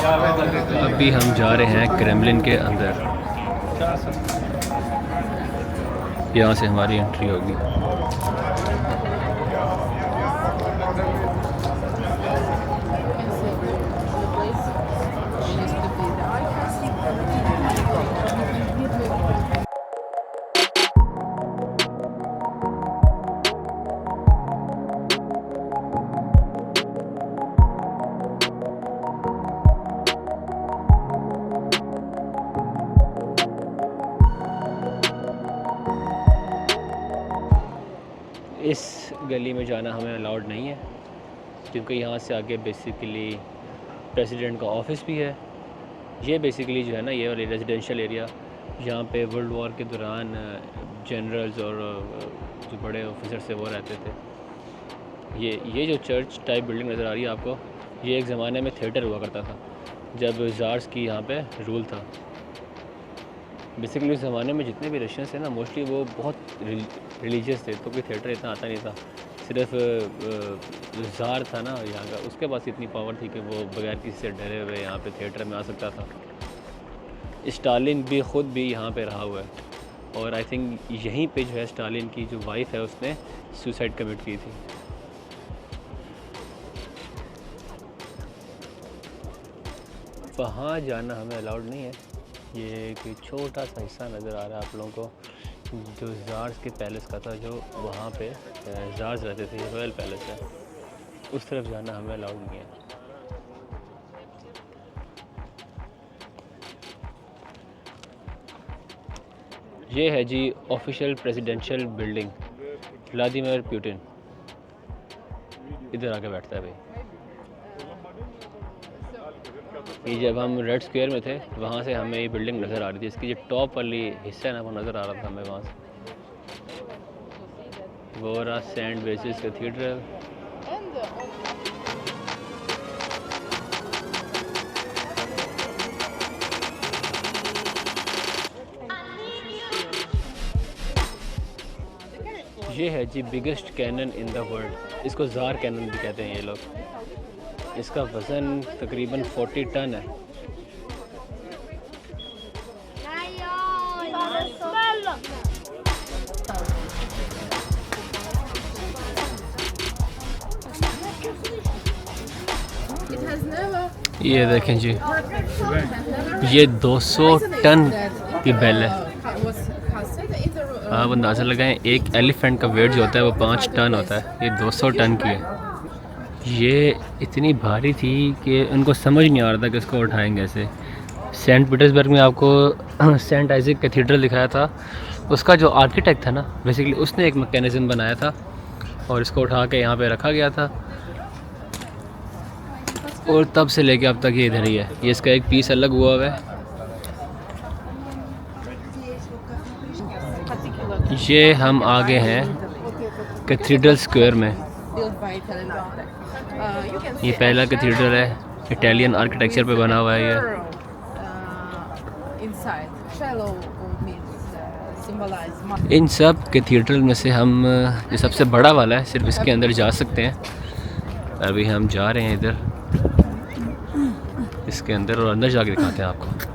अभी हम जा रहे हैं क्रेमलिन के अंदर। यहाँ से हमारी एंट्री होगी। इस गली में जाना हमें अलाउड नहीं है, क्योंकि यहाँ से आगे बेसिकली प्रेसिडेंट का ऑफिस भी है। ये बेसिकली जो है ना, ये वाली रेजिडेंशियल एरिया, यहाँ पे वर्ल्ड वॉर के दौरान जनरल्स और जो बड़े ऑफिसर्स थे वो रहते थे। ये जो चर्च टाइप बिल्डिंग नज़र आ रही है आपको, ये एक ज़माने में थिएटर हुआ करता था जब ज़ार्स की यहाँ पे रूल था। बेसिकली उस ज़माने में जितने भी रशियंस थे ना, मोस्टली वो बहुत रिलीजियस थे, तो कोई थिएटर इतना आता नहीं था। सिर्फ ज़ार था ना यहाँ का, उसके पास इतनी पावर थी कि वो बगैर किसी से डरे हुए यहाँ पे थिएटर में आ सकता था। स्टालिन भी ख़ुद भी यहाँ पे रहा हुआ है, और आई थिंक यहीं पे जो है स्टालिन की जो वाइफ है उसने सुसाइड कमिट की थी। वहाँ जाना हमें अलाउड नहीं है। ये एक छोटा सा हिस्सा नज़र आ रहा है आप लोगों को, जो ज़ार्स के पैलेस का था, जो वहाँ पे ज़ार्स रहते थे। ये रॉयल पैलेस है, उस तरफ जाना हमें अलाउड नहीं है। ये है जी official presidential building, Vladimir Putin इधर आके बैठता है भाई। ये जब हम रेड स्क्वायर में थे, वहाँ से हमें ये बिल्डिंग नज़र आ रही थी। इसकी जो टॉप वाली हिस्सा है ना, वो नज़र आ रहा था हमें वहाँ से। वो रहा सेंट बेसिस कैथीड्रल। ये है जी biggest cannon in the world. इसको ज़ार कैनन भी कहते हैं ये लोग। इसका वज़न तकरीबन 40 टन है। ये देखें जी, ये 200 टन की बेल है। आप अंदाज़ा लगाएं, एक एलिफेंट का वेट जो होता है वो 5 टन होता है, ये 200 टन की है। ये इतनी भारी थी कि उनको समझ नहीं आ रहा था कि इसको उठाएंगे ऐसे। सेंट पीटर्सबर्ग में आपको सेंट आइजक कैथीड्रल दिखाया था, उसका जो आर्किटेक्ट था ना, बेसिकली उसने एक मैकेनिज़्म बनाया था और इसको उठा के यहाँ पे रखा गया था, और तब से लेके अब तक ये इधर ही है। ये इसका एक पीस अलग हुआ हुआ है। ये हम आगे हैं कैथीड्रल स्क्वायर में। ये पहला कैथीड्रल है, इटालियन आर्किटेक्चर पे बना हुआ है ये। इन सब कैथीड्रल में से हम जो सबसे बड़ा वाला है, सिर्फ इसके अंदर जा सकते हैं। अभी हम जा रहे हैं इधर इसके अंदर, और अंदर जाके दिखाते हैं आपको।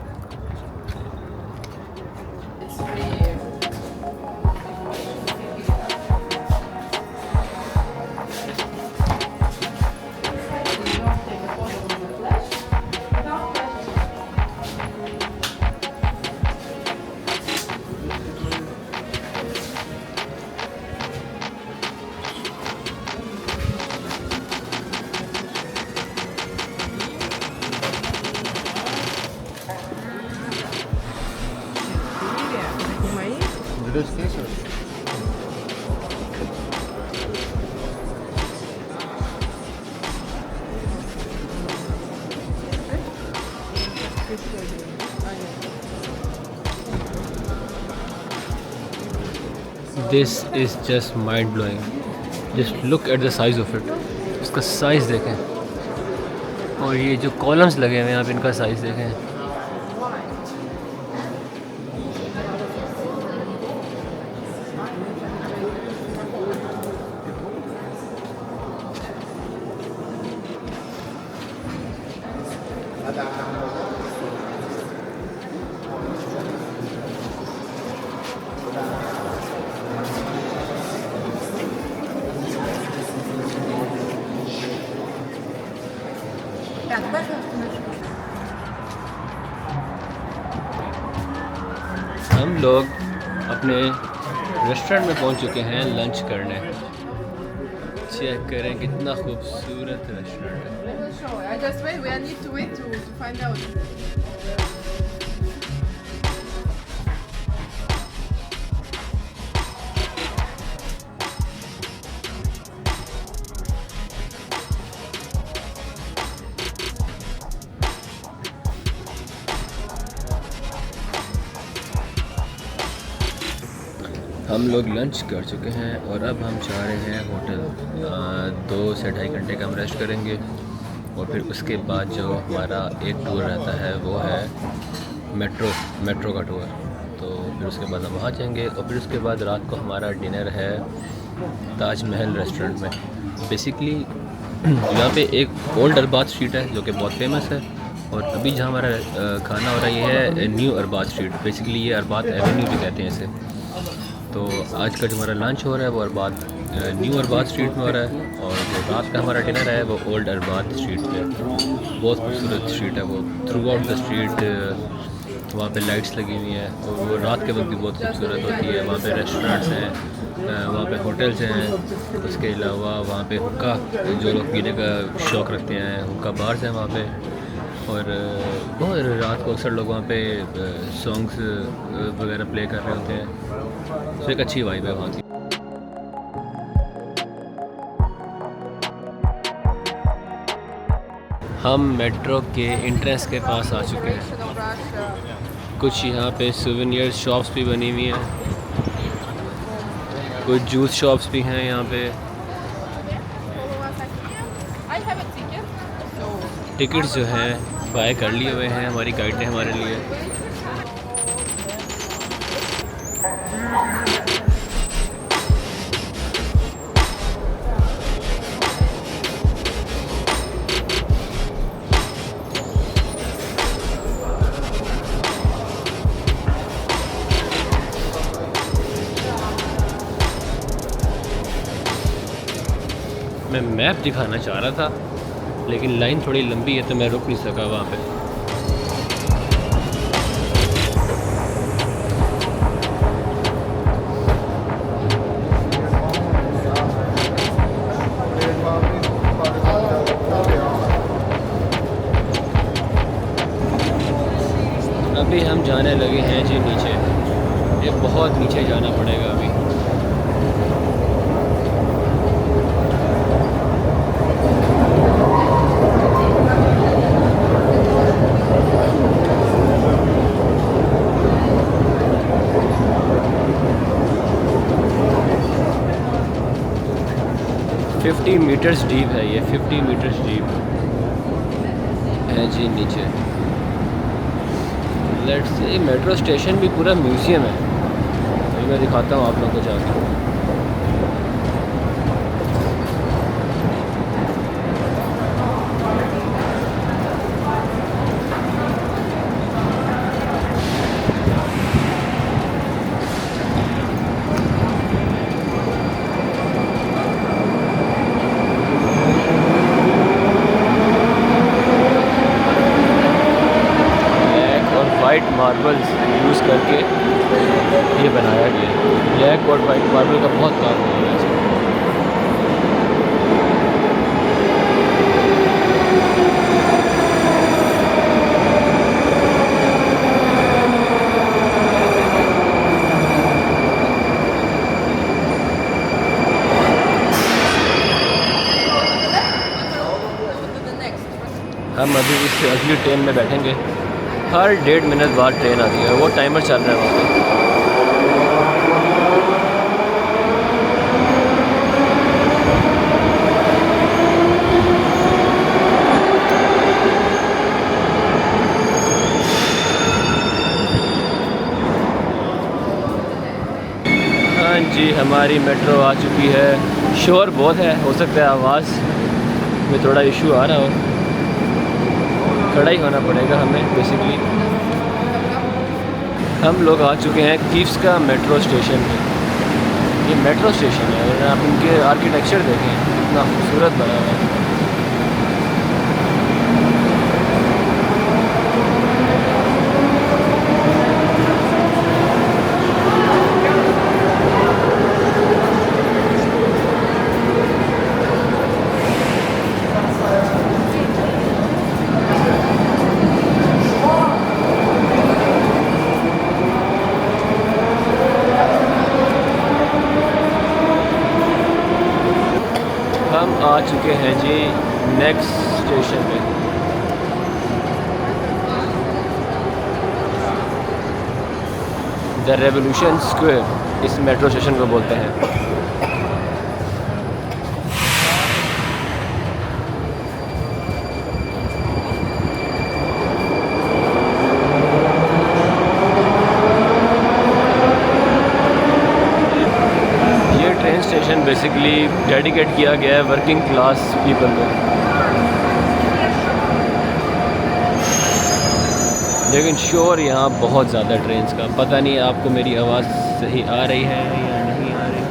This is just mind blowing. Just look at the size of it. इसका साइज़ देखें, और ये जो कॉलम्स लगे हुए हैं आप इनका साइज़ देखें। लोग अपने रेस्टोरेंट में पहुंच चुके हैं लंच करने। चेक करें कितना खूबसूरत रेस्टोरेंट है। हम लोग लंच कर चुके हैं और अब हम जा रहे हैं होटल। 2 से 2.5 घंटे का हम रेस्ट करेंगे और फिर उसके बाद जो हमारा एक टूर रहता है वो है मेट्रो का टूर। तो फिर उसके बाद हम वहाँ जाएंगे और फिर उसके बाद रात को हमारा डिनर है ताज महल रेस्टोरेंट में। बेसिकली यहाँ पे एक ओल्ड अरबाज स्ट्रीट है जो कि बहुत फेमस है, और अभी जहाँ हमारा खाना हो रहा है ये है न्यू अरबाज स्ट्रीट। बेसिकली ये अरबाज एवेन्यू भी कहते हैं इसे। तो आज का जो हमारा लंच हो रहा है वो न्यू अरबाज स्ट्रीट में हो रहा है, और जो रात का हमारा डिनर है वो ओल्ड अरबाज स्ट्रीट पे। बहुत खूबसूरत स्ट्रीट है वो, थ्रू आउट द स्ट्रीट वहाँ पे लाइट्स लगी हुई हैं और वो रात के वक्त भी बहुत खूबसूरत होती है। वहाँ पे रेस्टोरेंट्स हैं, वहाँ पे होटल्स हैं, उसके अलावा वहाँ पे हुक्का, जो लोग पीने का शौक़ रखते हैं, हुक्का बार्स हैं वहाँ पे। और बहुत रात को अक्सर लोग वहाँ पे सॉन्ग्स वगैरह प्ले कर रहे होते हैं। तो एक अच्छी वाइब है वहाँ की। हम मेट्रो के एंट्रेंस के पास आ चुके हैं। कुछ यहाँ पे सुवेनियर शॉप्स भी बनी हुई हैं, कुछ जूस शॉप्स भी हैं यहाँ पे। टिकट्स जो हैं बाय कर लिए हुए हैं हमारी गाइड ने हमारे लिए। मैं मैप दिखाना चाह रहा था लेकिन लाइन थोड़ी लंबी है तो मैं रुक नहीं सका वहाँ पे। अभी हम जाने लगे हैं जी नीचे। ये बहुत नीचे जाना पड़ेगा अभी। $50 मीटर्स डीप है ये, 50 मीटर्स डीप है जी नीचे। लेट्स से मेट्रो स्टेशन भी पूरा म्यूज़ियम है। अभी मैं दिखाता हूँ आप लोगों को जाकर। वाइट मार्बल्स यूज़ करके ये बनाया गया है। ब्लैक और वाइट मार्बल का बहुत काम हो रहा है इसमें। हम अभी इस अगली ट्रेन में बैठेंगे। हर 1.5 मिनट बाद ट्रेन आती है, वो टाइमर चल रहा है वहाँ पे। हाँ जी, हमारी मेट्रो आ चुकी है। शोर बहुत है, हो सकता है आवाज़ में थोड़ा इशू आ रहा हो। खड़ा ही होना पड़ेगा हमें बेसिकली। हम लोग आ चुके हैं कीव्स का मेट्रो स्टेशन पे। ये मेट्रो स्टेशन है और आप इनके आर्किटेक्चर देखें कितना खूबसूरत बना हुआ है। हम आ चुके हैं जी नेक्स्ट स्टेशन पे। द रेवोल्यूशन स्क्वायर इस मेट्रो स्टेशन को बोलते हैं। ये ट्रेन स्टेशन बेसिकली डेडिकेट किया गया है वर्किंग क्लास पीपल को। लेकिन शोर यहाँ बहुत ज़्यादा ट्रेन्स का, पता नहीं आपको मेरी आवाज़ सही आ रही है या नहीं आ रही।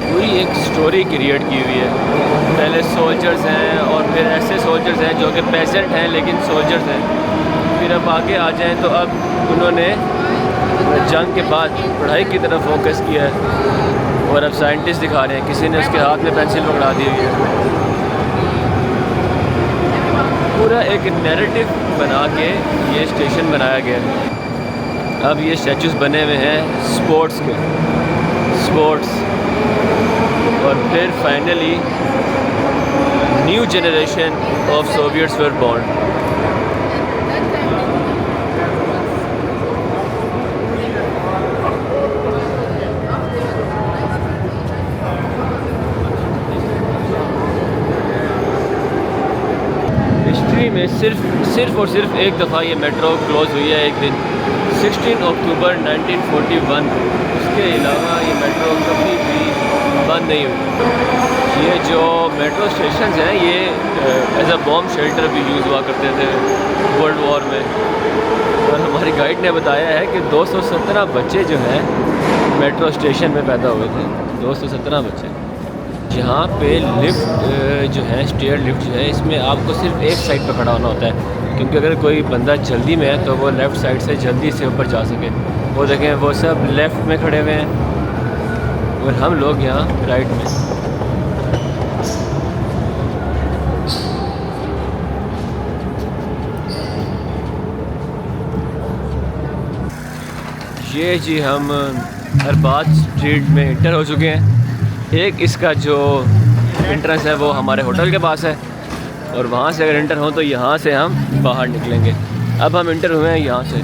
पूरी एक स्टोरी क्रिएट की हुई है। पहले सोल्जर्स हैं और फिर ऐसे सोल्जर्स हैं जो कि पेशेंट हैं लेकिन सोल्जर्स हैं। फिर अब आगे आ जाएं तो अब उन्होंने जंग के बाद पढ़ाई की तरफ फोकस किया है और अब साइंटिस्ट दिखा रहे हैं। किसी ने उसके हाथ में पेंसिल पकड़ा दी हुई है। पूरा एक नैरेटिव बना के ये स्टेशन बनाया गया है। अब ये स्टैचूज़ बने हुए हैं स्पोर्ट्स के, स्पोर्ट्स, और फिर finally new generation of Soviets were born. में सिर्फ और सिर्फ एक दफ़ा ये मेट्रो क्लोज़ हुई है एक दिन, 16 अक्टूबर 1941। उसके अलावा ये मेट्रो कभी भी बंद नहीं हुई। ये जो मेट्रो स्टेशन हैं ये एज अ बॉम्ब शेल्टर भी यूज़ हुआ करते थे वर्ल्ड वॉर में। और हमारी गाइड ने बताया है कि 217 बच्चे जो हैं मेट्रो स्टेशन में पैदा हुए थे। 217 बच्चे। यहाँ पे लिफ्ट जो है, स्टेयर लिफ्ट जो है, इसमें आपको सिर्फ एक साइड पर खड़ा होना होता है, क्योंकि अगर कोई बंदा जल्दी में है तो वो लेफ़्ट साइड से जल्दी से ऊपर जा सके। वो देखें वो सब लेफ़्ट में खड़े हुए हैं और हम लोग यहाँ राइट में। ये जी हम अरबाज स्ट्रीट में इंटर हो चुके हैं। एक इसका जो एंट्रेंस है वो हमारे होटल के पास है और वहाँ से अगर इंटर हो तो यहाँ से हम बाहर निकलेंगे। अब हम इंटर हुए हैं यहाँ से।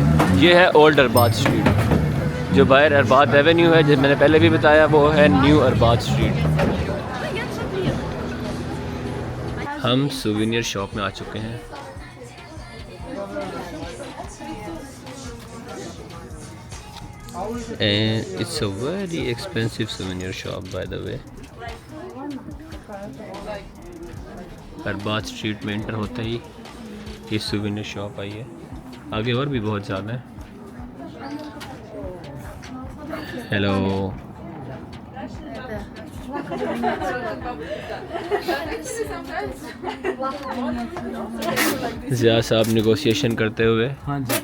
ये है ओल्ड अरबाज स्ट्रीट। जो बाहर अरबाज एवेन्यू है, जो मैंने पहले भी बताया, वो है न्यू अरबाज स्ट्रीट। हम सुवेनियर शॉप में आ चुके हैं। And it's a very expensive souvenir shop by the way। अरबाज स्ट्रीट में इंटर होते ही ये souvenir शॉप आई है। आगे और भी बहुत ज़्यादा है। हेलो, ज़िया साहब नेगोशिएशन करते हुए। हाँ जी,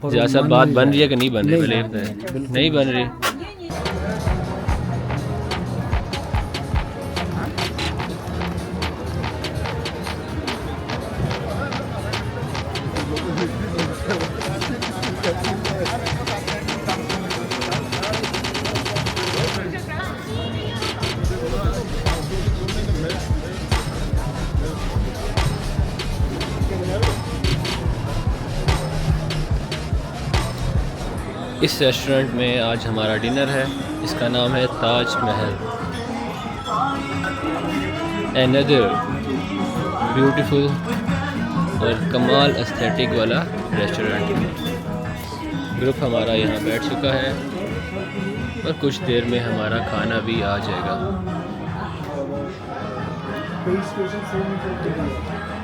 ज़िया साहब बात बन रही है कि नहीं बन रही? नहीं बन रही। इस रेस्टोरेंट में आज हमारा डिनर है। इसका नाम है ताज महल। अनदर ब्यूटीफुल और कमाल एस्थेटिक वाला रेस्टोरेंट। ग्रुप हमारा यहाँ बैठ चुका है और कुछ देर में हमारा खाना भी आ जाएगा।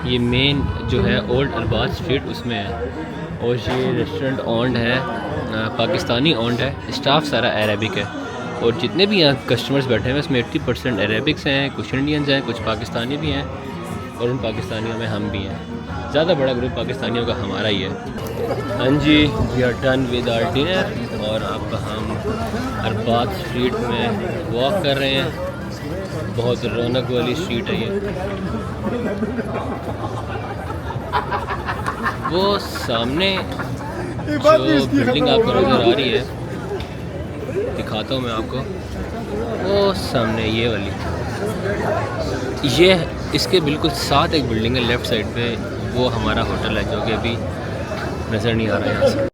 ये मेन जो है ओल्ड अरबाज स्ट्रीट उसमें है और ये रेस्टोरेंट ओन्ड है, पाकिस्तानी ओन्ड है। स्टाफ सारा अरेबिक है और जितने भी यहाँ कस्टमर्स बैठे हैं उसमें 80% अरेबिक्स हैं, कुछ इंडियंस हैं, कुछ पाकिस्तानी भी हैं और उन पाकिस्तानियों में हम भी हैं। ज़्यादा बड़ा ग्रुप पाकिस्तानियों का हमारा ही है। हाँ जी, we are done with our dinner और अब हम अरबाज स्ट्रीट में वॉक कर रहे हैं। बहुत रौनक वाली स्ट्रीट है ये। वो सामने जो बिल्डिंग आपको नज़र आ रही है, दिखाता हूँ मैं आपको, वो सामने ये वाली, ये इसके बिल्कुल साथ एक बिल्डिंग है लेफ़्ट साइड पे, वो हमारा होटल है जो कि अभी नज़र नहीं आ रहा है यहाँ से।